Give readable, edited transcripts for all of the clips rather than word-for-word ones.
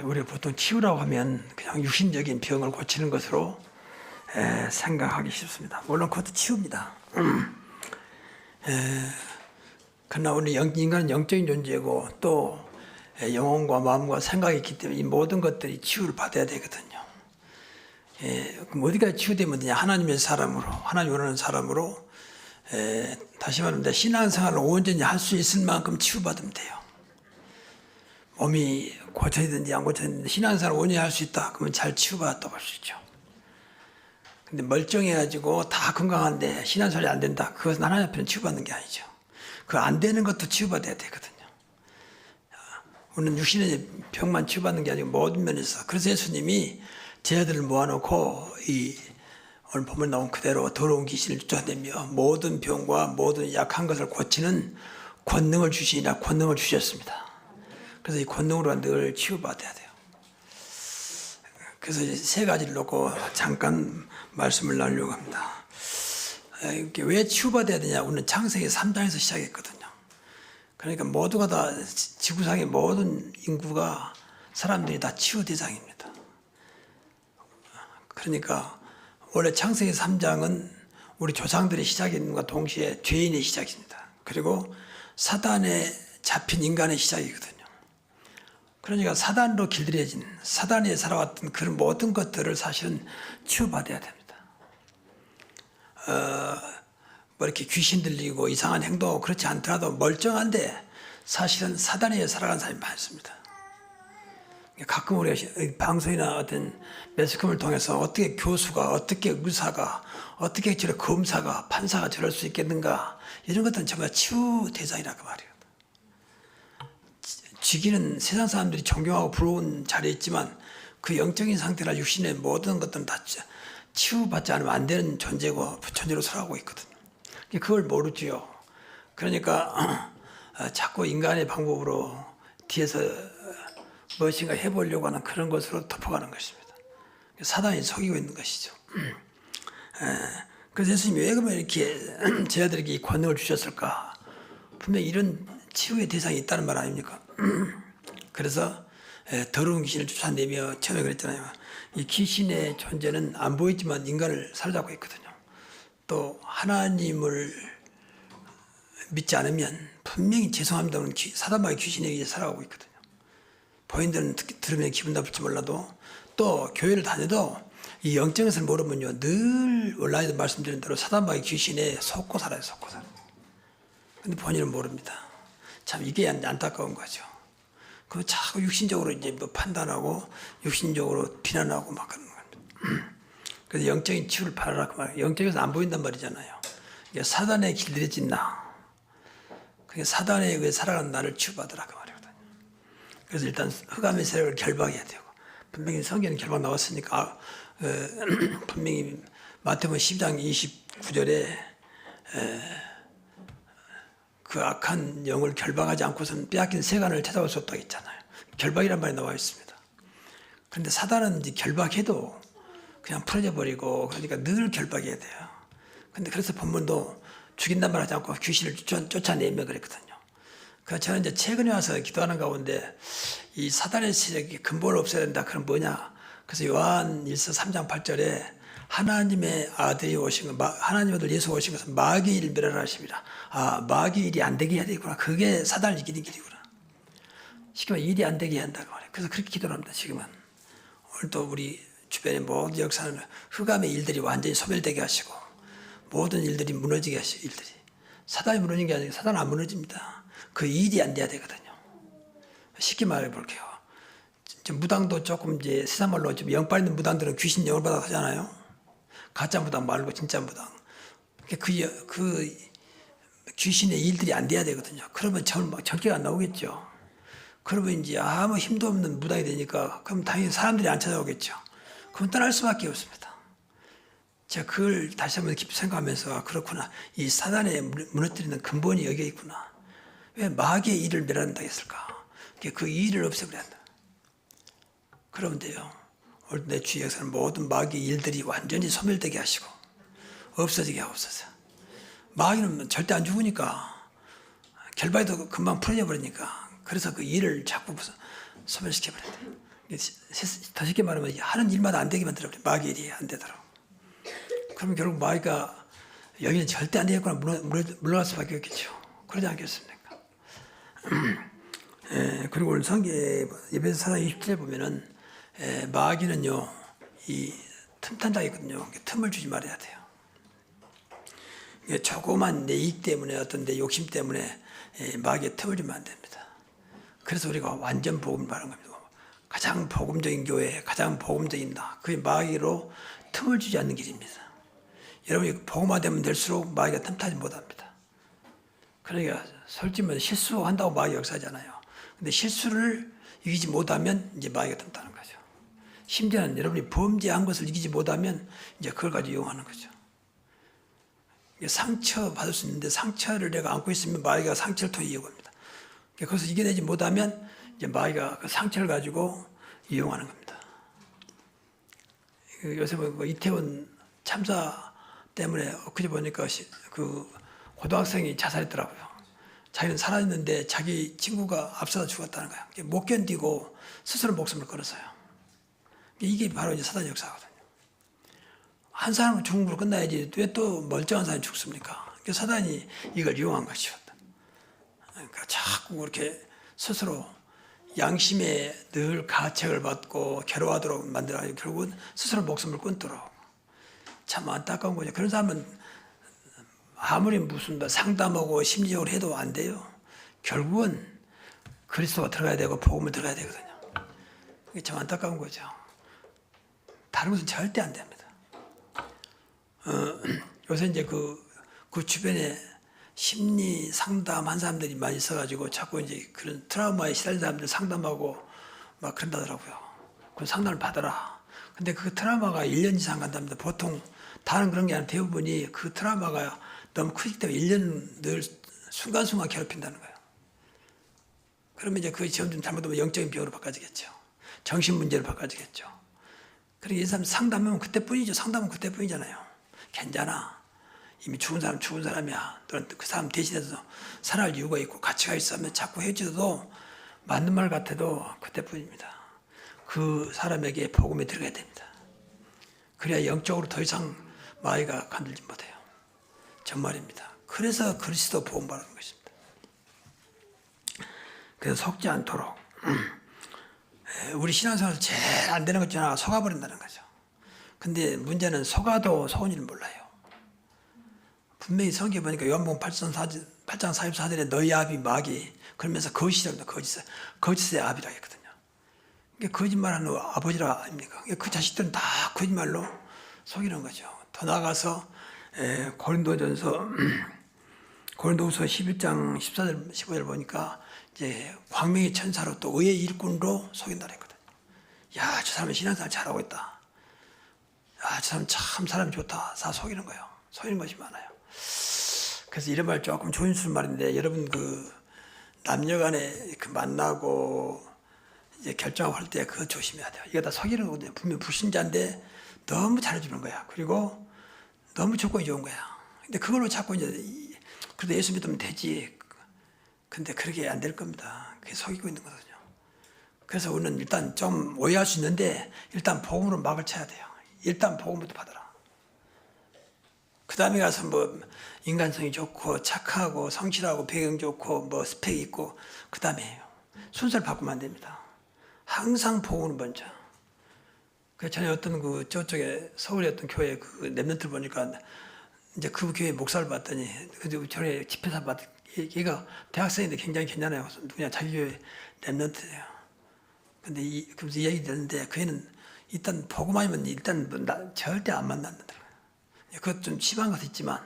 우리가 보통 치유라고 하면 그냥 육신적인 병을 고치는 것으로 생각하기 쉽습니다. 물론 그것도 치유입니다. 그러나 우리 인간은 영적인 존재고 또 영혼과 마음과 생각이 있기 때문에 이 모든 것들이 치유를 받아야 되거든요. 그럼 어디까지 치유되면 되냐? 하나님의 사람으로, 하나님 원하는 사람으로, 다시 말하면 신앙생활을 온전히 할 수 있을 만큼 치유받으면 돼요. 몸이 고쳐지든지 안 고쳐지든지 신앙생활을 온전히 할 수 있다. 그러면 잘 치유받았다고 할 수 있죠. 근데 멀쩡해가지고 다 건강한데 신앙생활이 안 된다. 그것은 하나님 앞에는 치유받는 게 아니죠. 그 안 되는 것도 치유받아야 되거든요. 우리는 육신의 병만 치유받는 게 아니고 모든 면에서. 그래서 예수님이 제자들을 모아놓고 오늘 보면 나온 그대로 더러운 귀신을 쫓아내며 모든 병과 모든 약한 것을 고치는 권능을 주시니라 권능을 주셨습니다. 그래서 이 권능으로 늘 치유받아야 돼요. 그래서 세 가지를 놓고 잠깐 말씀을 나누려고 합니다. 왜 치유받아야 되냐? 우리는 창세기 3장에서 시작했거든요. 그러니까 모두가 다 지구상의 모든 인구가 사람들이 다 치유 대상입니다. 그러니까 원래 창세기 3장은 우리 조상들의 시작인과 동시에 죄인의 시작입니다. 그리고 사단에 잡힌 인간의 시작이거든요. 그러니까 사단으로 길들여진, 사단에 살아왔던 그런 모든 것들을 사실은 치유받아야 됩니다. 뭐 이렇게 귀신 들리고 이상한 행동하고 그렇지 않더라도 멀쩡한데 사실은 사단에 살아간 사람이 많습니다. 가끔 우리가 방송이나 어떤 매스컴을 통해서 어떻게 교수가, 어떻게 의사가, 어떻게 저런 검사가, 판사가 저럴 수 있겠는가, 이런 것들은 정말 치유 대상이라고 말이에요. 지기는 세상 사람들이 존경하고 부러운 자리에 있지만 그 영적인 상태나 육신의 모든 것들은 다 치유받지 않으면 안 되는 존재로 살아가고 있거든요. 그걸 모르지요. 그러니까 자꾸 인간의 방법으로 뒤에서 무엇인가 해보려고 하는 그런 것으로 덮어가는 것입니다. 사단이 속이고 있는 것이죠. 그래서 예수님이 왜 그러면 이렇게 제자들에게 이 권능을 주셨을까? 분명히 이런 치유의 대상이 있다는 말 아닙니까? 그래서 더러운 귀신을 쫓아내며 처음에 그랬잖아요. 이 귀신의 존재는 안 보이지만 인간을 사로잡고 있거든요. 또 하나님을 믿지 않으면 분명히 죄송합니다는 사단마귀 귀신에게 살아가고 있거든요. 본인들은 들으면 기분 나쁠지 몰라도 또 교회를 다녀도 이 영적인 것을 모르면요 늘 온라인에서 말씀드린 대로 사단마귀 귀신에 속고 살아요. 속고 살아요. 근데 본인은 모릅니다. 참 이게 안타까운 거죠. 그 자꾸 육신적으로 이제 뭐 판단하고 육신적으로 비난하고 막 그런 겁니다. 그래서 영적인 치유를 바라라 그 말. 영적에서 안 보인단 말이잖아요. 사단에 길들여진 나. 그게 사단에 의해 살아가는 나를 치유받으라 그 말이거든요. 그래서 일단 흑암의 세력을 결박해야 되고 분명히 성경에 결박 나왔으니까 분명히 마태복음 10장 29절에 그 악한 영을 결박하지 않고서는 빼앗긴 세간을 찾아올 수 없다고 했잖아요. 결박이란 말이 나와 있습니다. 그런데 사단은 이제 결박해도 그냥 풀어져 버리고 그러니까 늘 결박해야 돼요. 근데 그래서 본문도 죽인단 말 하지 않고 귀신을 쫓아내며 그랬거든요. 그래서 저는 이제 최근에 와서 기도하는 가운데 이 사단의 세력이 근본을 없애야 된다. 그럼 뭐냐? 그래서 요한 1서 3장 8절에 하나님의 아들이 오신 것, 하나님의 아들 예수 오신 것은 마귀의 일을 멸하라 하십니다. 아, 마귀의 일이 안 되게 해야 되구나. 그게 사단을 이기는 길이구나. 쉽게 말해 일이 안 되게 해야 한다고 말해요. 그래서 그렇게 기도를 합니다. 지금은. 오늘도 우리 주변의 모든 역사는 흑암의 일들이 완전히 소멸되게 하시고 모든 일들이 무너지게 하시고 일들이. 사단이 무너진 게 아니고 사단은 안 무너집니다. 그 일이 안 돼야 되거든요. 쉽게 말해 볼게요. 무당도 조금 이제 세상 말로 좀 영빨 있는 무당들은 귀신 영을 받아 하잖아요. 가짜 무당 말고 진짜 무당. 그 귀신의 일들이 안 돼야 되거든요. 그러면 전개가 안 나오겠죠. 그러면 이제 아무 힘도 없는 무당이 되니까 그럼 당연히 사람들이 안 찾아오겠죠. 그럼 떠날 수밖에 없습니다. 제가 그걸 다시 한번 깊이 생각하면서 그렇구나. 이 사단에 무너뜨리는 근본이 여기에 있구나. 왜 마귀의 일을 멸한다 했을까? 그 일을 없애버려야 한다. 그러면 돼요. 오늘 내 주위 역사는 모든 마귀의 일들이 완전히 소멸되게 하시고 없어지게 하옵소서. 마귀는 절대 안 죽으니까 결박해도 금방 풀어져 버리니까 그래서 그 일을 자꾸 소멸시켜 버려야 돼요. 더 쉽게 말하면 하는 일마다 안 되게 만들어버려. 마귀 일이 안 되도록. 그러면 결국 마귀가 여기는 절대 안 되겠구나 물러날 수밖에 없겠죠. 그러지 않겠습니까? 그리고 오늘 성경 에베소 4장 20절에 보면은 마귀는요 이 틈탄자거든요. 틈을 주지 말아야 돼요. 조그만 내 이익 때문에 어떤 내 욕심 때문에 마귀의 틈을 주면 안 됩니다. 그래서 우리가 완전 복음을 말하는 겁니다. 가장 복음적인 교회, 가장 복음적인 나, 그게 마귀로 틈을 주지 않는 길입니다. 여러분이 복음화되면 될수록 마귀가 틈타지 못합니다. 그러니까 솔직히 말해 실수한다고 마귀가 역사하잖아요. 근데 실수를 이기지 못하면 이제 마귀가 틈타는 거죠. 심지어는 여러분이 범죄한 것을 이기지 못하면 이제 그걸 가지고 이용하는 거죠. 상처 받을 수 있는데 상처를 내가 안고 있으면 마귀가 상처를 통해 이용합니다. 그것을 이겨내지 못하면 이제 마귀가 그 상처를 가지고 이용하는 겁니다. 요새 뭐 이태원 참사 때문에 엊그제 보니까 그 고등학생이 자살했더라고요. 자기는 살아있는데 자기 친구가 앞서다 죽었다는 거야. 못 견디고 스스로 목숨을 걸었어요. 이게 바로 이제 사단의 역사거든요. 한 사람은 죽은 걸로 끝나야지 왜 또 멀쩡한 사람이 죽습니까? 사단이 이걸 이용한 것이죠. 그러니까 자꾸 그렇게 스스로 양심에 늘 가책을 받고 괴로워하도록 만들어가지고 결국은 스스로 목숨을 끊도록. 참 안타까운 거죠. 그런 사람은 아무리 무슨 상담하고 심리적으로 해도 안 돼요. 결국은 그리스도가 들어가야 되고 복음을 들어가야 되거든요. 이게 참 안타까운 거죠. 다른 것은 절대 안 됩니다. 요새 이제 그 주변에 심리 상담한 사람들이 많이 있어가지고 자꾸 이제 그런 트라우마에 시달린 사람들 상담하고 막 그런다더라고요. 그 상담을 받아라. 근데 그 트라우마가 1년 이상 간답니다. 보통 다른 그런 게 아니라 대부분이 그 트라우마가 너무 크기 때문에 1년 늘 순간순간 괴롭힌다는 거예요. 그러면 이제 그 점점 잘못하면 영적인 병으로 바꿔지겠죠. 정신 문제로 바꿔지겠죠. 그러니까 이 사람 상담하면 그때뿐이죠. 상담은 그때뿐이잖아요. 괜찮아. 이미 죽은 사람 죽은 사람이야. 너는 그 사람 대신해서 살아갈 이유가 있고 가치가 있어 하면 자꾸 해줘도 맞는 말 같아도 그때뿐입니다. 그 사람에게 복음이 들어가야 됩니다. 그래야 영적으로 더 이상 마귀가 건들지 못해요. 정말입니다. 그래서 그리스도 복음 바라는 것입니다. 그래서 속지 않도록 우리 신앙생활에서 제일 안 되는 것 중 하나가 속아버린다는 거죠. 근데 문제는 속아도 속은 줄 몰라요. 분명히 성경에 보니까 요한복음 8장 44절에 너희 아비 마귀 그러면서 거짓이랍니다. 거짓의 아비라 했거든요. 그러니까 거짓말하는 아버지라 아닙니까? 그 자식들은 다 거짓말로 속이는 거죠. 더 나아가서 고린도전서 11장 14절 15절 보니까 이제 광명의 천사로 또 의의 일꾼으로 속인다 했거든요. 야, 저 사람은 신앙생활 잘하고 있다. 아, 저 사람 참 사람이 좋다. 다 속이는 거예요. 속이는 것이 많아요. 그래서 이런 말 조금 조심스러운 말인데 여러분 그 남녀간에 그 만나고 이제 결정할 때 그거 조심해야 돼요. 이거 다 속이는 거거든요. 분명 불신자인데 너무 잘해주는 거야. 그리고 너무 조건이 좋은 거야. 근데 그걸로 자꾸 이제 그래도 예수 믿으면 되지. 근데 그렇게 안 될 겁니다. 그게 속이고 있는 거거든요. 그래서 우리는 일단 좀 오해할 수 있는데 일단 복음으로 막을 쳐야 돼요. 일단 복음부터 받아라. 그 다음에 가서 뭐 인간성이 좋고 착하고 성실하고 배경 좋고 뭐 스펙 있고 그 다음에 순서를 바꾸면 안 됩니다. 항상 복음은 먼저. 그 전에 어떤 그 저쪽에 서울의 어떤 교회 그 랩런트를 보니까 이제 그 교회 목사를 봤더니 그 전에 집회사 봤 얘가 대학생인데 굉장히 괜찮아요. 누구냐 자기 교회 랩런트예요. 근데 그래서 이 얘기 듣는데 그 애는 일단 복음 아니면 일단 절대 안 만난다. 그것 좀 심한 것도 있지만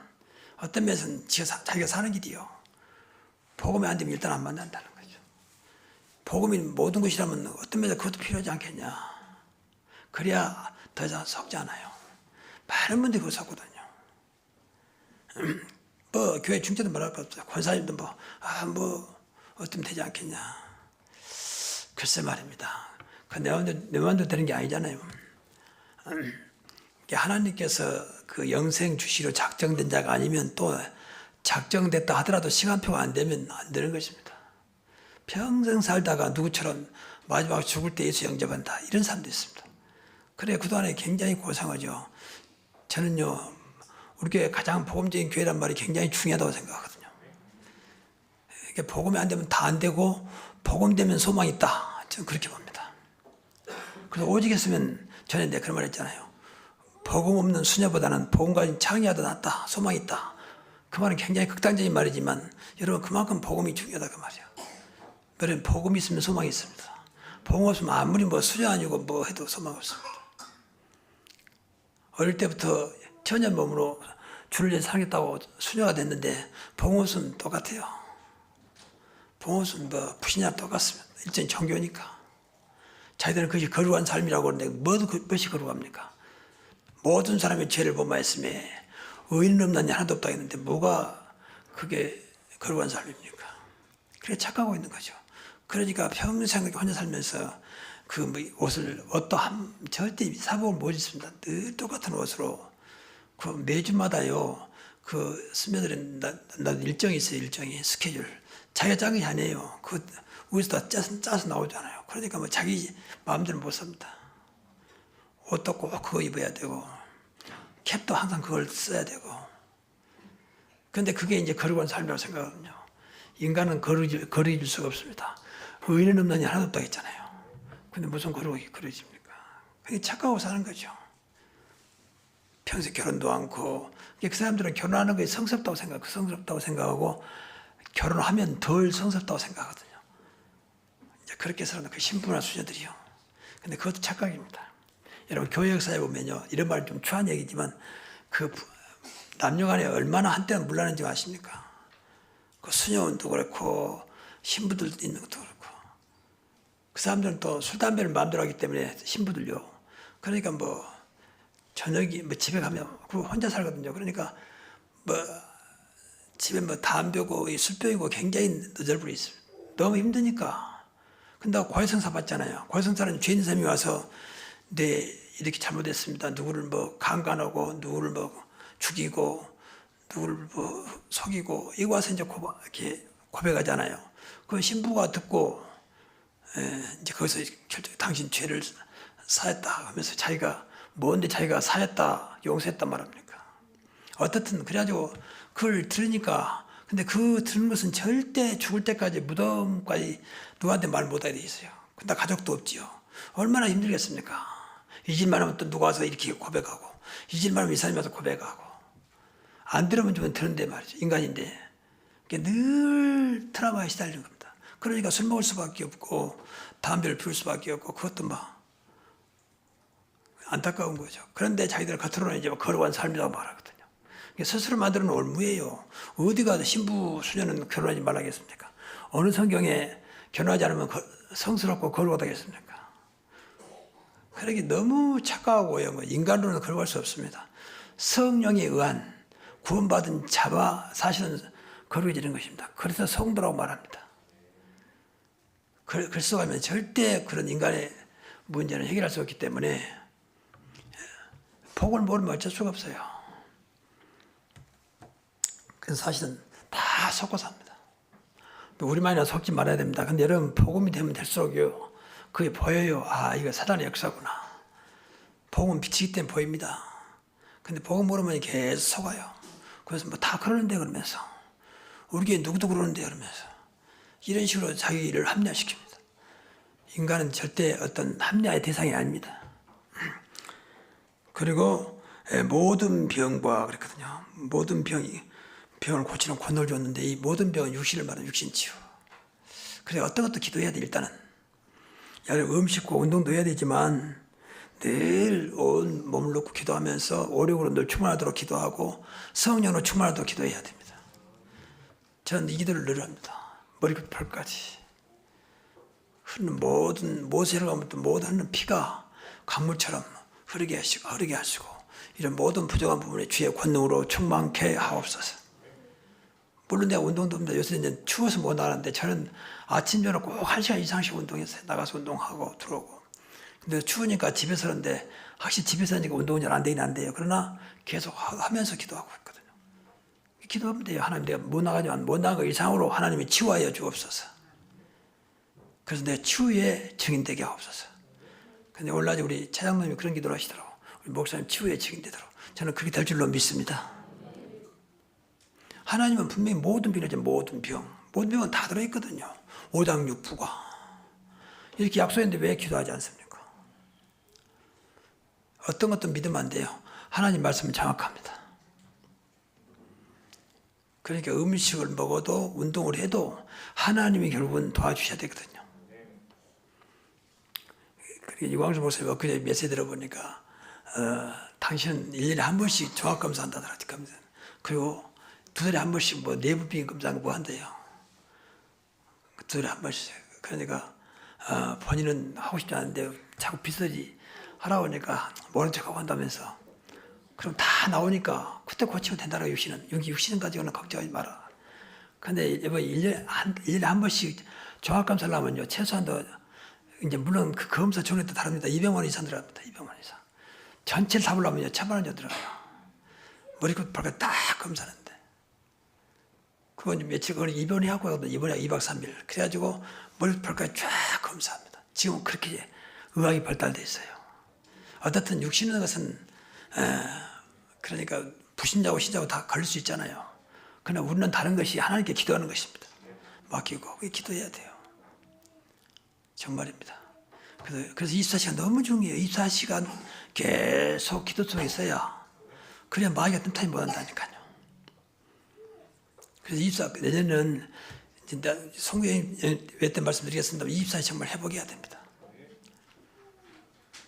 어떤 면에서는 자기가 사는 길이요. 복음이 안 되면 일단 안 만난다는 거죠. 복음이 모든 것이라면 어떤 면에서 그것도 필요하지 않겠냐. 그래야 더 이상 속지 않아요. 많은 분들이 그거 속거든요. 뭐 교회 중재도 말할 거 없어요. 권사님도 뭐 어쩌면 되지 않겠냐. 글쎄 말입니다. 내 마음대로 되는 게 아니잖아요. 하나님께서 그 영생 주시로 작정된 자가 아니면 또 작정됐다 하더라도 시간표가 안 되면 안 되는 것입니다. 평생 살다가 누구처럼 마지막 죽을 때 예수 영접한다. 이런 사람도 있습니다. 그래 그동안에 굉장히 고생하죠. 저는요 우리 교회 가장 복음적인 교회란 말이 굉장히 중요하다고 생각하거든요. 이게 복음이 안 되면 다 안 되고 복음 되면 소망이 있다. 저는 그렇게 봅니다. 그래서 오직 했으면 전에 내가 그런 말 했잖아요. 복음 없는 수녀보다는 복음 가진 창녀가 낫다. 소망이 있다. 그 말은 굉장히 극단적인 말이지만 여러분 그만큼 복음이 중요하다 그 말이에요. 여러분 복음이 있으면 소망이 있습니다. 복음 없으면 아무리 뭐 수녀 아니고 뭐 해도 소망 없습니다. 어릴 때부터 천연 몸으로 주를 위해 살겠다고 수녀가 됐는데 복음 없으면 똑같아요. 복음 없으면 뭐 불신자 똑같습니다. 일종의 종교니까. 자기들은 그것이 거룩한 삶이라고 그러는데 무엇이 거룩합니까? 모든 사람의 죄를 범하였음에 의인은 없나니 하나도 없다 했는데 뭐가 그게 거룩한 삶입니까? 그래 착각하고 있는 거죠. 그러니까 평생 혼자 살면서 그 옷을 어떠한 절대 사복을 못 입습니다. 늘 똑같은 옷으로 그 매주마다요 그 스며들은 나 일정이 있어요. 일정이 스케줄 자기가 짠 게 아니에요. 그 위에서 다 짜서 나오잖아요. 그러니까 뭐 자기 마음대로 못 삽니다. 옷도 꼭 그거 입어야 되고 캡도 항상 그걸 써야 되고. 그런데 그게 이제 거룩한 삶이라고 생각하거든요. 인간은 거룩해질 수가 없습니다. 의인은 없나니 하나도 없다고 했잖아요. 근데 무슨 거룩해집니까? 그게 착각하고 사는 거죠. 평생 결혼도 않고 그 사람들은 결혼하는 게 성스럽다고 생각하고 결혼하면 덜 성스럽다고 생각하거든요. 이제 그렇게 사는 그 신부나 수녀들이요. 근데 그것도 착각입니다. 여러분 교회 역사에 보면요 이런 말 좀 추한 얘기지만 그 남녀간에 얼마나 한때는 물란한지 아십니까? 그 수녀원도 그렇고 신부들도 있는 것도 그렇고 그 사람들은 또 술 담배를 마음대로 하기 때문에 신부들요. 그러니까 뭐 저녁이 뭐 집에 가면 그 혼자 살거든요. 그러니까 뭐 집에 뭐 담배고 술병이고 굉장히 너절부려 있습니다. 너무 힘드니까. 근데 고해성사 받잖아요. 고해성사는 죄인 사람이 와서 네 이렇게 잘못했습니다. 누구를 뭐 강간하고 누구를 뭐 죽이고 누구를 뭐 속이고 이거 와서 이제 이렇게 고백하잖아요. 그 신부가 듣고 이제 거기서 당신 죄를 사했다 하면서 자기가 뭔데 자기가 사했다 용서했다 말합니까? 어떻든 그래가지고 그걸 들으니까 근데 그 들은 것은 절대 죽을 때까지 무덤까지 누구한테 말 못하게 돼 있어요. 근데 가족도 없지요. 얼마나 힘들겠습니까? 잊을만 하면 또 누가 와서 이렇게 고백하고 잊을만 하면 이 사람이 와서 고백하고 안 들으면 좀 들은데 말이죠. 인간인데 늘 트라우마에 시달리는 겁니다. 그러니까 술 먹을 수밖에 없고 담배를 피울 수밖에 없고 그것도 막 안타까운 거죠. 그런데 자기들 겉으로는 이제 거룩한 삶이라고 말하거든요. 스스로 만드는 올무예요. 어디 가서 신부 수녀는 결혼하지 말라겠습니까? 어느 성경에 결혼하지 않으면 성스럽고 거룩하다겠습니까? 그러기 너무 착각하고요. 인간으로는 거룩할 수 없습니다. 성령에 의한 구원받은 자와 사실은 거룩해지는 것입니다. 그래서 성도라고 말합니다. 그리스도 가면 절대 그런 인간의 문제는 해결할 수 없기 때문에 복을 모르면 어쩔 수가 없어요. 그래서 사실은 다 속고 삽니다. 우리만이나 속지 말아야 됩니다. 근데 여러분 복음이 되면 될수록요 그게 보여요. 아 이거 사단의 역사구나. 복음은 빛이기 때문에 보입니다. 근데 복음 모르면 계속 속아요. 그래서 뭐 다 그러는데 그러면서 우리 교회 누구도 그러는데 그러면서 이런 식으로 자기를 합리화시킵니다. 인간은 절대 어떤 합리화의 대상이 아닙니다. 그리고 모든 병과 그랬거든요. 모든 병을 고치는 권능을 줬는데 이 모든 병은 육신을 말하는 육신치유. 그래서 어떤 것도 기도해야 돼 일단은. 음식과 운동도 해야 되지만 늘 온 몸을 놓고 기도하면서 오력으로 늘 충만하도록 기도하고 성령으로 충만하도록 기도해야 됩니다. 저는 이 기도를 늘 합니다. 머리부터 발까지. 흐르는 모든 모세를 가면 모든 흐르는 피가 강물처럼 흐르게 하시고 이런 모든 부족한 부분에 주의 권능으로 충만케 하옵소서. 물론 내가 운동도 합니다. 요새 이제 추워서 못 나가는데 저는 아침 저녁 꼭 1시간 이상씩 운동했어요. 나가서 운동하고 들어오고. 근데 추우니까 집에서 하는데 확실히 집에서 하니까 운동은 잘 안 되긴 안 돼요. 그러나 계속 하면서 기도하고 있거든요. 기도하면 돼요. 하나님 내가 못 나간 거 이상으로 하나님이 치유하여 주옵소서. 그래서 내 치유의 증인되게 하옵소서. 근데 오늘 우리 차장님이 그런 기도를 하시더라고. 우리 목사님 치유의 증인되도록. 저는 그렇게 될 줄로 믿습니다. 하나님은 분명히 모든 병이죠. 모든 병. 모든 병은 다 들어있거든요. 오장육부가. 이렇게 약속했는데 왜 기도하지 않습니까? 어떤 것도 믿으면 안 돼요. 하나님 말씀은 정확합니다. 그러니까 음식을 먹어도 운동을 해도 하나님이 결국은 도와주셔야 되거든요. 그러니까 이광수 목사님 엊그제 메시지 들어보니까 당신은 1년에 한 번씩 종합검사 한다더라고요. 그리고 2달에 한 번씩 뭐 내부비행 검사 뭐 한대요. 2달에 한 번씩. 그러니까 본인은 하고 싶지 않은데 자꾸 비슷하지 하라고 하니까 모른 척하고 한다면서. 그럼 다 나오니까 그때 고치면 된다라고 육신은. 여기 육신은 가지고는 걱정하지 마라. 근데 이번 1년에 한 번씩 종합검사를 하면요. 최소한도 이제 물론 그 검사 종류에 따라 다릅니다. 200만 원 이상 들어갑니다. 200만 원 이상. 전체를 다 보려면요. 1000만 원 정도 들어가요. 머리끝 발끝 딱 검사하는데. 그건 며칠 걸리 입원해 하고 하거든요. 입원해 2박 3일. 그래가지고 머리끝 발끝 쫙 검사합니다. 지금은 그렇게 의학이 발달돼 있어요. 어떻든 육신의 것은 그러니까 불신자고 신자고 다 걸릴 수 있잖아요. 그러나 우리는 다른 것이 하나님께 기도하는 것입니다. 맡기고 그게 기도해야 돼요. 정말입니다. 그래서 24시간 너무 중요해요. 24시간 계속 기도 속에 있어야 그래야 마귀가 틈타임 못한다니까요. 그래서 내년은 진짜 송교행 외때 말씀드리겠습니다. 24시간 정말 회복해야 됩니다.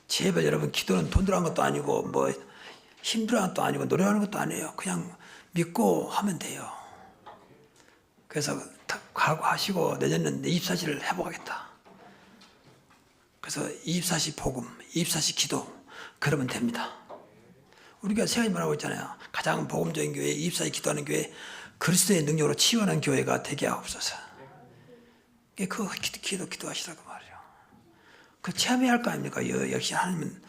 제발 여러분 기도는 돈 들어간 것도 아니고 뭐 힘들어하는 것도 아니고 노력하는 것도 아니에요. 그냥 믿고 하면 돼요. 그래서 각오하시고 내년은 24시를 회복하겠다. 그래서 24시 복음, 24시 기도 그러면 됩니다. 우리가 세 가지 말하고 있잖아요. 가장 복음적인 교회, 24시 기도하는 교회, 그리스도의 능력으로 치유하는 교회가 되게 하옵소서. 그 기도하시라고 말이에요. 그 체험해야 할 거 아닙니까? 역시 하나님은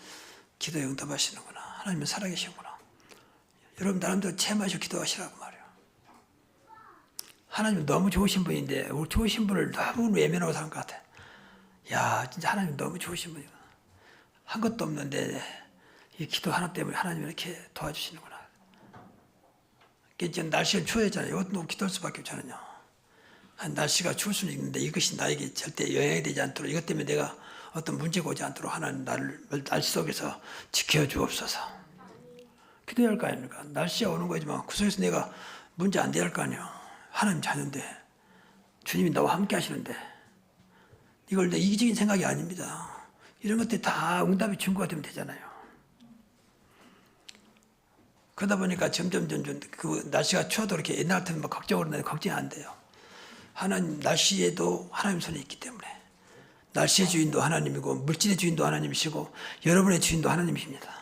기도에 응답하시는구나. 하나님은 살아계시구나. 여러분 나름대로 체험하시고 기도하시라고 말이에요. 하나님은 너무 좋으신 분인데 우리 좋으신 분을 너무 외면하고 사는 것 같아. 야 진짜 하나님 너무 좋으신 분이구나. 한 것도 없는데 이 기도 하나 때문에 하나님이 이렇게 도와주시는구나. 지금 날씨가 추워졌잖아요. 이것도 기도할 수밖에 없잖아요. 날씨가 추울 수는 있는데 이것이 나에게 절대 영향이 되지 않도록 이것 때문에 내가 어떤 문제가 오지 않도록 하나님 나를 날씨 속에서 지켜주옵소서. 기도해야 할 거 아닙니까? 날씨가 오는 거지만 그 속에서 내가 문제 안 돼야 할 거 아니에요. 하나님 자녀인데 주님이 나와 함께 하시는데 이걸 내 이기적인 생각이 아닙니다. 이런 것들이 다 응답의 증거가 되면 되잖아요. 그러다 보니까 점점 그 날씨가 추워도 이렇게 옛날 같으면 막 걱정을 하는데 걱정이 안 돼요. 하나님 날씨에도 하나님 손에 있기 때문에 날씨의 주인도 하나님이고 물질의 주인도 하나님이시고 여러분의 주인도 하나님이십니다.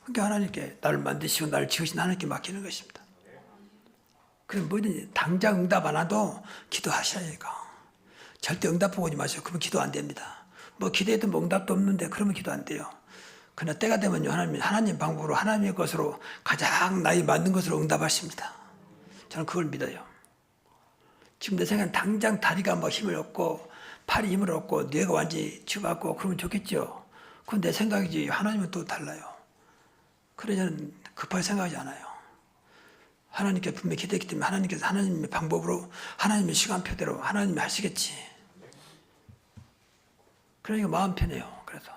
그러니까 하나님께 나를 만드시고 나를 지으신 하나님께 맡기는 것입니다. 그럼 뭐든지 당장 응답 안 와도 기도하셔야니까. 절대 응답 보고 오지 마세요. 그러면 기도 안 됩니다. 뭐 기도해도 뭐 응답도 없는데 그러면 기도 안 돼요. 그러나 때가 되면요 하나님 방법으로 하나님의 것으로 가장 나이 맞는 것으로 응답하십니다. 저는 그걸 믿어요. 지금 내 생각엔 당장 다리가 막 힘을 얻고 팔이 힘을 얻고 뇌가 완전히 치유받고 그러면 좋겠죠. 그건 내 생각이지 하나님은 또 달라요. 그래서 저는 급하게 생각하지 않아요. 하나님께 분명히 기대했기 때문에 하나님께서 하나님의 방법으로 하나님의 시간표대로 하나님이 하시겠지. 그러니까 마음 편해요. 그래서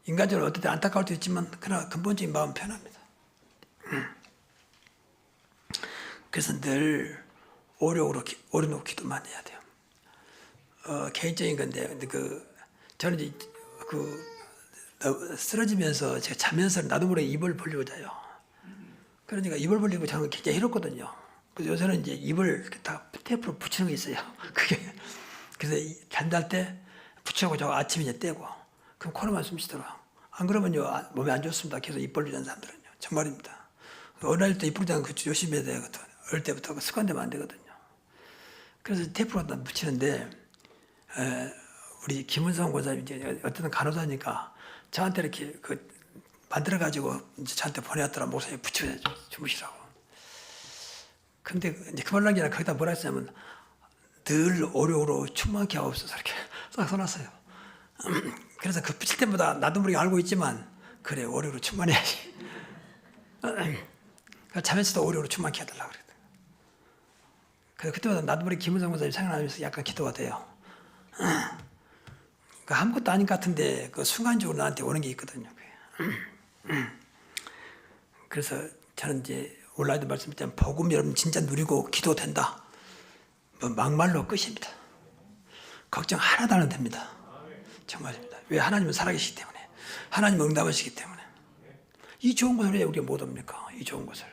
인간적으로 어떨 때 안타까울 수 있지만 그러나 근본적인 마음 편합니다. 그래서 늘 오려놓고 기도만 해야 돼요. 개인적인 건데 저는 이제 쓰러지면서 제가 자면서 나도 모르게 입을 벌리고 자요. 그러니까 입을 벌리고 자는 게 굉장히 힘들거든요. 그래서 요새는 이제 입을 다 테이프로 붙이는 게 있어요. 그래서 잠잘 때 붙이고 자고 아침에 이제 떼고 그럼 코로만 숨 쉬더라고요. 안 그러면요 몸에 안 좋습니다. 계속 입 벌리는 사람들은요. 정말입니다. 어느 날도 입 벌리는 거 조심해야 되거든. 어릴 때부터 습관되면 안 되거든요. 그래서 테이프로 다 붙이는데 우리 김은성 고사님 이제 어떤 간호사니까 저한테 이렇게 만들어 가지고 저한테 보내왔더라. 목사님 붙여 주무시라고. 근데 이제 그 말란 게 아니라 거기다 뭐라 했냐면 늘 오력으로 충만케 하옵소서 이렇게 딱 써놨어요. 그래서 그 붙일 때마다 나도 모르게 알고 있지만 그래 오력으로 충만해야지. 자면서도 오력으로 충만케 해달라고 그랬어요. 그래서 그때마다 나도 모르게 김은성 목사님 생각나면서 약간 기도가 돼요. 아무것도 아닌 것 같은데 그 순간적으로 나한테 오는 게 있거든요. 그래서 저는 이제 온라인도 말씀드렸지만 복음 여러분 진짜 누리고 기도된다. 뭐 막말로 끝입니다. 걱정 하나도 안 해도 됩니다. 정말입니다. 왜? 하나님은 살아계시기 때문에. 하나님은 응답하시기 때문에. 이 좋은 것을 왜 우리가 못 옵니까? 이 좋은 것을.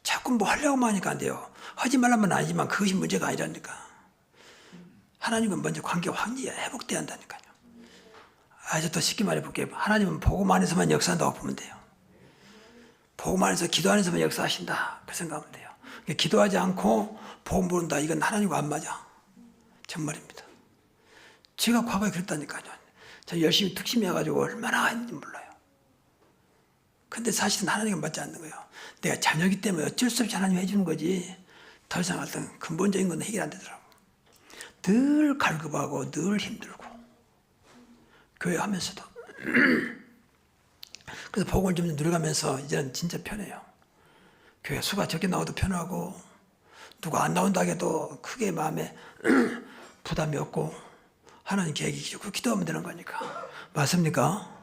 자꾸 뭐 하려고만 하니까 안 돼요. 하지 말라면 아니지만 그것이 문제가 아니라니까. 하나님은 먼저 관계 확리 회복돼야 한다니까요. 아주 더 쉽게 말해볼게요. 하나님은 복음 안에서만 역사한다고 보면 돼요. 복음 안에서 기도 안에서만 역사하신다. 그 생각하면 돼요. 기도하지 않고 복음 부른다. 이건 하나님과 안 맞아. 정말입니다. 제가 과거에 그랬다니까요. 저 열심히 특심해가지고 얼마나 했는지 몰라요. 근데 사실은 하나님과 맞지 않는 거예요. 내가 자녀이기 때문에 어쩔 수 없이 하나님이 해주는 거지. 더 이상 어떤 근본적인 건 해결 안 되더라고. 늘 갈급하고 늘 힘들고 교회 하면서도 그래서 복음을 좀 누려가면서 이제는 진짜 편해요. 교회 수가 적게 나와도 편하고 누가 안 나온다 해도 크게 마음에 부담이 없고 하나님 계획이 좋고 기도하면 되는 거니까. 맞습니까?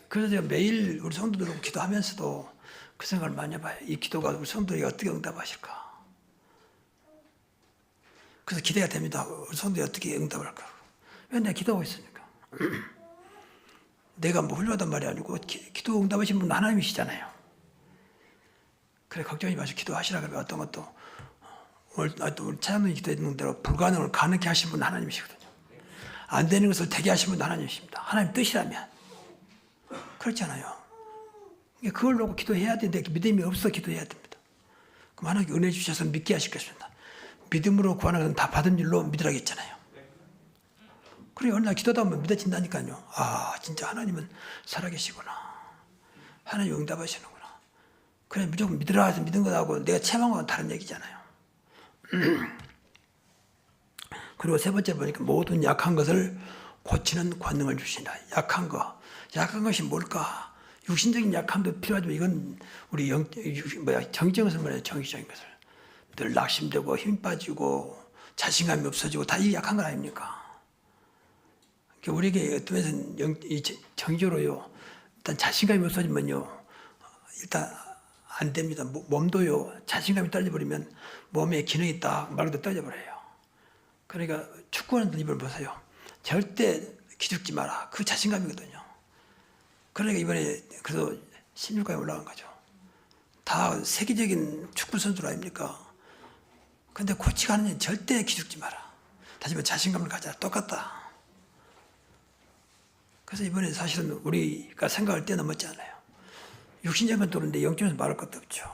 그래서 제가 매일 우리 성도들하고 기도하면서도 그 생각을 많이 해봐요. 이 기도가 우리 성도들이 어떻게 응답하실까. 그래서 기대가 됩니다. 우리 성도들이 어떻게 응답할까. 왜 내가 기도하고 있으니까. 내가 뭐 훌륭하단 말이 아니고 기도 응답하신 분은 하나님이시잖아요. 그래 걱정하지 마시고 기도하시라 그러면 어떤 것도 오늘 차장님이 기도했는 대로 불가능을 가능케 하신 분은 하나님이시거든요. 안 되는 것을 되게 하신 분은 하나님이십니다. 하나님 뜻이라면. 그렇잖아요. 그걸 놓고 기도해야 되는데 믿음이 없어 기도해야 됩니다. 그럼 하나님께 은혜 주셔서 믿게 하시겠습니다. 믿음으로 구하는 것은 다 받은 줄로 믿으라고 했잖아요. 그래 어느 날 기도하다 보면 믿어진다니까요. 아 진짜 하나님은 살아계시구나. 하나님 응답하시는구나. 그래 무조건 믿으라 해서 믿은 것하고 내가 체험한 건 다른 얘기잖아요. 그리고 세 번째 보니까 모든 약한 것을 고치는 권능을 주신다. 약한 것이 뭘까? 육신적인 약함도 필요하지만 이건 우리 정신적인 것을 말해요. 정신적인 것을. 늘 낙심되고 힘 빠지고 자신감이 없어지고 다 이게 약한 건 아닙니까? 우리에게 어떤 면에서는 정적으로요. 일단 자신감이 없어지면요. 일단 안 됩니다. 몸도요. 자신감이 떨어져버리면 몸의 기능이 딱 말 그대로 떨어져버려요. 그러니까 축구하는 분을 보세요. 절대 기죽지 마라. 그 자신감이거든요. 그러니까 이번에 그래서 16강에 올라간 거죠. 다 세계적인 축구 선수들 아닙니까? 근데 코치가 하는 일 절대 기죽지 마라. 다시 말해 자신감을 가져라. 똑같다. 그래서 이번에 사실은 우리가 생각할 때 넘었지 않아요. 육신적인 건 또는데 영적인 말할 것도 없죠.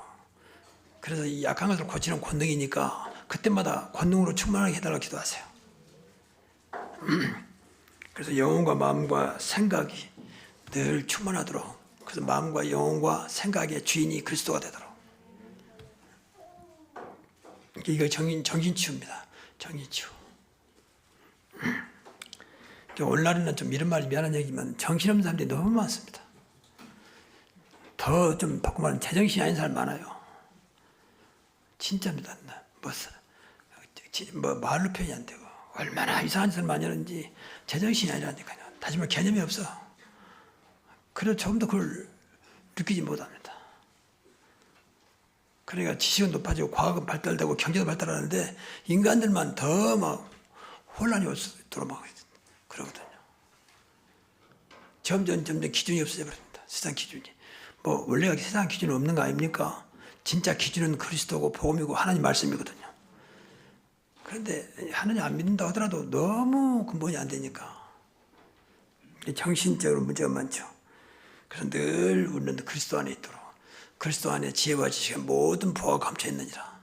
그래서 이 약한 것을 고치는 권능이니까 그때마다 권능으로 충만하게 해달라고 기도하세요. 그래서 영혼과 마음과 생각이 늘 충만하도록 그래서 마음과 영혼과 생각의 주인이 그리스도가 되도록 이거 정신치유입니다. 정신치유. 오늘날에는 좀 이런 말이 미안한 얘기지만 정신없는 사람들이 너무 많습니다. 더 좀 바꿔 말하면 제정신이 아닌 사람 많아요. 진짜입니다. 뭐 말로 표현이 안 되고 얼마나 이상한 짓을 많이 하는지 제정신이 아니라니까요. 다시 말해 개념이 없어. 그래서 조금 더 그걸 느끼지 못합니다. 그러니까 지식은 높아지고 과학은 발달되고 경제도 발달하는데 인간들만 더 막 혼란이 올 수 있도록 막 그러거든요. 점점 기준이 없어져 버립니다. 세상 기준이. 뭐 원래가 세상 기준은 없는 거 아닙니까? 진짜 기준은 그리스도고 복음이고 하나님 말씀이거든요. 그런데 하나님 안 믿는다 하더라도 너무 근본이 안 되니까 정신적으로 문제가 많죠. 그래서 늘 우리는 그리스도 안에 있도록 그리스도 안에 지혜와 지식의 모든 보화가 감춰 있느니라.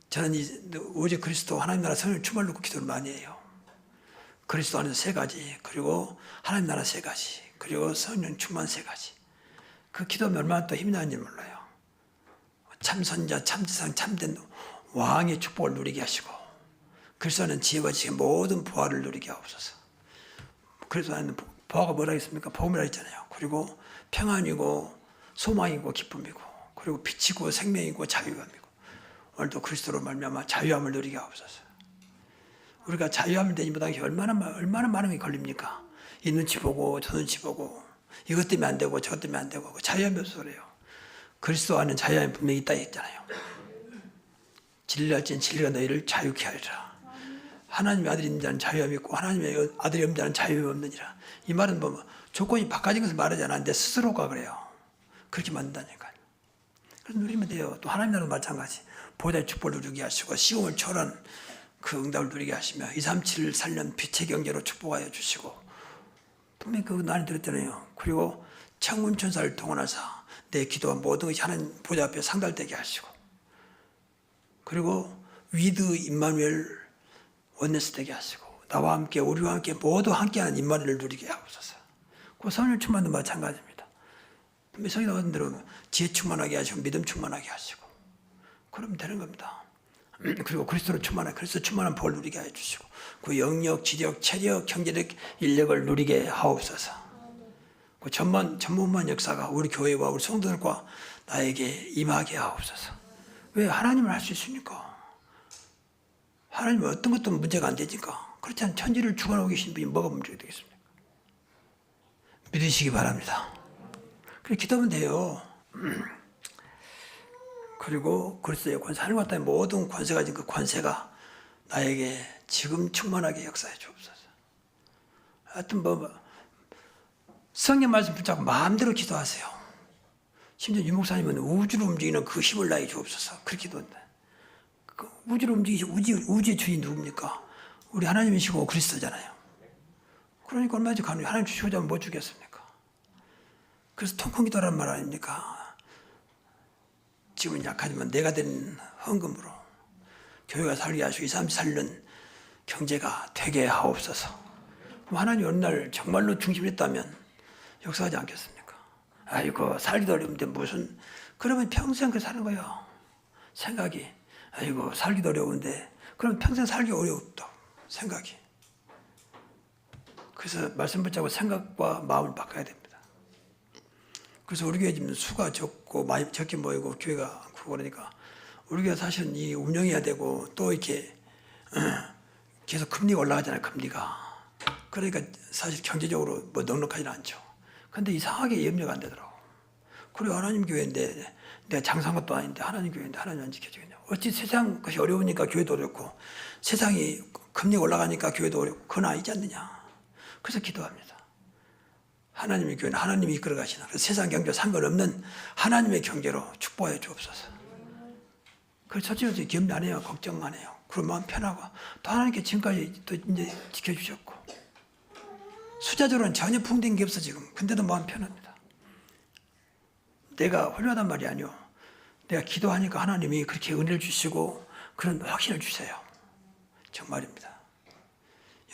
저는 오직 그리스도 하나님 나라 성령을 충만을 놓고 기도를 많이 해요. 그리스도 안에서 세 가지, 그리고 하나님 나라 세 가지, 그리고 성령 충만 세 가지. 그 기도하면 얼마나 또 힘이 나는지 몰라요. 참선자, 참지상, 참된 왕의 축복을 누리게 하시고 그리스도는 지혜와 지혜 모든 보화를 누리게 하옵소서. 그리스도는 보화가 뭐라 했습니까? 복음이라 했잖아요. 그리고 평안이고 소망이고 기쁨이고 그리고 빛이고 생명이고 자유함이고 오늘도 그리스도로 말미암아 자유함을 누리게 하옵소서. 우리가 자유함을 되지 못하는 게 얼마나 많은 게 걸립니까? 이 눈치 보고 저 눈치 보고 이것 때문에 안 되고 저것 때문에 안 되고 자유함이 없어서 그래요. 그리스도 안에 자유함이 분명히 있다 했잖아요. 진리를 알지는 진리가 너희를 자유케 하리라. 하나님의 아들이 있는 자는 자유함이 있고 하나님의 아들이 없는 자는 자유함이 없느니라. 이 말은 뭐 조건이 바꿔진 것을 말하지 않아. 내 스스로가 그래요. 그렇게 만든다니까요. 그래서 누리면 돼요. 또 하나님 나라도 마찬가지. 보좌의 축복을 누리게 하시고 시험을 초월한 그 응답을 누리게 하시며 237을 살면 빛의 경제로 축복하여 주시고 분명히 그 난이 들었잖아요. 그리고 창문 천사를 동원하사 내 기도와 모든 것이 하나님 보좌 앞에 상달되게 하시고 그리고 위드 임마누엘 원네스 되게 하시고 나와 함께 우리와 함께 모두 함께하는 임마누엘을 누리게 하옵소서. 그 성령 충만도 마찬가지입니다. 성경 나오는 대로 지혜 충만하게 하시고 믿음 충만하게 하시고 그러면 되는 겁니다. 그리고 그리스도로 충만한 그리스도 충만한 복을 누리게 해 주시고 그 영력, 지력, 체력, 경제력, 인력을 누리게 하옵소서. 그 전무한 역사가 우리 교회와 우리 성도들과 나에게 임하게 하옵소서. 왜 하나님을 할 수 있으니까. 하나님은 어떤 것도 문제가 안 되니까. 그렇지 않으면 천지를 주관하고 계신 분이 뭐가 문제가 되겠습니까? 믿으시기 바랍니다. 그렇게 기도하면 돼요. 그리고 그리스도의 권세, 하늘과 땅의 모든 권세가 가진 그 권세가 나에게 지금 충만하게 역사해 주옵소서. 하여튼 성경 말씀 붙잡고 마음대로 기도하세요. 심지어 유 목사님은 우주를 움직이는 그 힘을 나에게 주옵소서. 그렇게 기도한다. 그 우주를 움직이시 우주의 주인이 누굽니까? 우리 하나님이시고 그리스도잖아요. 그러니까 얼마든지 가능해요. 하나님 주시고자 하면 못 주겠습니까? 그래서 통큰 기도라는 말 아닙니까? 지금은 약하지만 내가 된 헌금으로 교회가 살게 하시고 2, 3, 4년 경제가 되게 하옵소서. 그럼 하나님 어느 날 정말로 중심이 있다면 역사하지 않겠습니까? 아이고 살기도 어려운데 무슨 그러면 평생 그 사는 거예요. 생각이 아이고 살기도 어려운데 그럼 평생 살기 어렵다 생각이. 그래서 말씀 붙잡고 생각과 마음을 바꿔야 됩니다. 그래서 우리 교회 지금 수가 적고 많이 적게 모이고 교회가 크고 그러니까 우리 교회 사실은 이 운영해야 되고 또 이렇게 계속 금리가 올라가잖아요. 금리가. 그러니까 사실 경제적으로 뭐 넉넉하지는 않죠. 그런데 이상하게 염려가 안 되더라고. 그리고 하나님 교회인데 내가 장사한 것도 아닌데 하나님 교회인데 하나님 안 지켜주겠냐. 어찌 세상 것이 어려우니까 교회도 어렵고 세상이 금리가 올라가니까 교회도 어렵고 그건 아니지 않느냐. 그래서 기도합니다. 하나님의 교회는 하나님이 이끌어 가시는 세상 경제와 상관없는 하나님의 경제로 축복해 주옵소서. 그래서 솔직히 염려 안 해요. 걱정 안 해요. 그럼 마음 편하고 또 하나님께 지금까지 또 이제 지켜주셨고 수자적으로는 전혀 풍대인 게 없어 지금. 근데도 마음 편합니다. 내가 훌륭하단 말이 아니오. 내가 기도하니까 하나님이 그렇게 은혜를 주시고 그런 확신을 주세요. 정말입니다.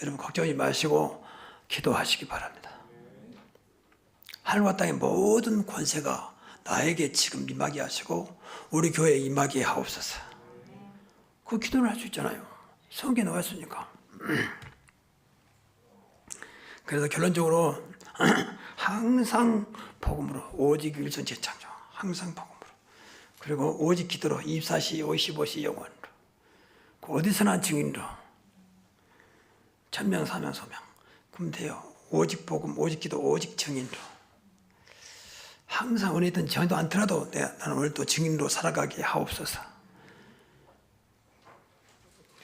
여러분 걱정하지 마시고 기도하시기 바랍니다. 하늘과 땅의 모든 권세가 나에게 지금 임하게 하시고 우리 교회에 임하게 하옵소서. 그 기도를 할 수 있잖아요. 성경에 나와 있으니까. 그래서 결론적으로 항상 복음으로 오직 일선제창조 항상 복음으로 그리고 오직 기도로 24시 55시 영원으로 어디서나 증인으로 천명 사명 소명 그럼 돼요. 오직 복음 오직 기도 오직 증인으로 항상 은혜든 정도 않더라도 나는 오늘 또 증인으로 살아가게 하옵소서.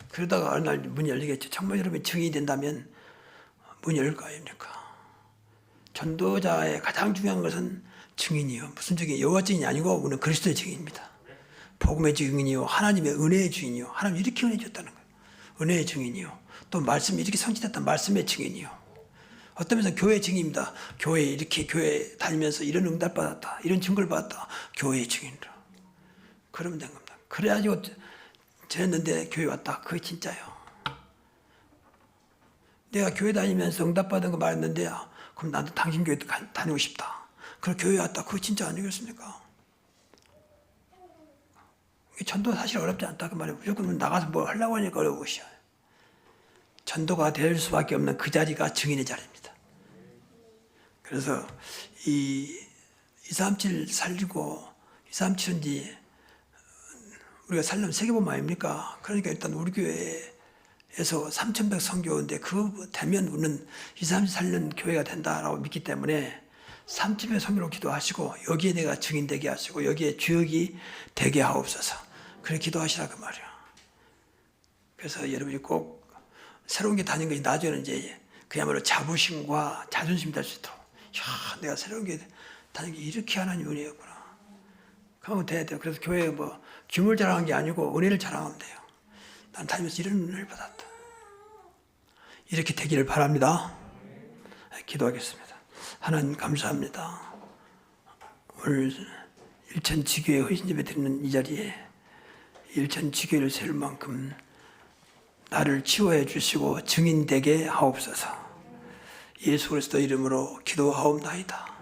그러다가 어느 날 문이 열리겠죠. 정말 여러분이 증인이 된다면 문이 열릴 거 아닙니까? 전도자의 가장 중요한 것은 증인이요. 무슨 증인? 여호와 증인이 아니고 우리는 그리스도의 증인입니다. 복음의 증인이요. 하나님의 은혜의 증인이요. 하나님 이렇게 은혜 줬다는 거예요. 은혜의 증인이요. 또 말씀이 이렇게 성취됐다 말씀의 증인이요. 어떤 면에서 교회의 증인입니다. 교회 이렇게 교회 다니면서 이런 응답 받았다. 이런 증거를 받았다. 교회의 증인으로. 그러면 된 겁니다. 그래가지고 저랬는데 교회 왔다. 그게 진짜예요. 내가 교회 다니면서 응답 받은 거 말했는데 그럼 나도 당신 교회 다니고 싶다. 그럼 교회 왔다. 그거 진짜 아니겠습니까? 전도 사실 어렵지 않다 그 말이에요. 무조건 나가서 뭘 하려고 하니까 어려운 것이야. 전도가 될 수밖에 없는 그 자리가 증인의 자리입니다. 그래서 이 237 살리고 237은 이제 우리가 살려면 세계보험 아닙니까? 그러니까 일단 우리 교회에서 3,100 선교인데 그거 되면 우리는 237 살리는 교회가 된다라고 믿기 때문에 3,100 선교로 기도하시고 여기에 내가 증인되게 하시고 여기에 주역이 되게 하옵소서. 그렇게 기도하시라 그 말이야. 그래서 여러분이 꼭 새로운 게 다닌 것이 나중에는 이제 그야말로 자부심과 자존심이 될 수 있도록 야 내가 새로운 게 다닌 게 이렇게 하나님 은혜였구나. 그러면 돼야 돼요. 그래서 교회에 뭐 규모를 자랑한 게 아니고 은혜를 자랑하면 돼요. 난 다니면서 이런 은혜를 받았다. 이렇게 되기를 바랍니다. 기도하겠습니다. 하나님 감사합니다. 오늘 일천지교회 허신예배 드리는 이 자리에 일천지교회를 세울 만큼 나를 치유해 주시고 증인되게 하옵소서. 예수 그리스도 이름으로 기도하옵나이다.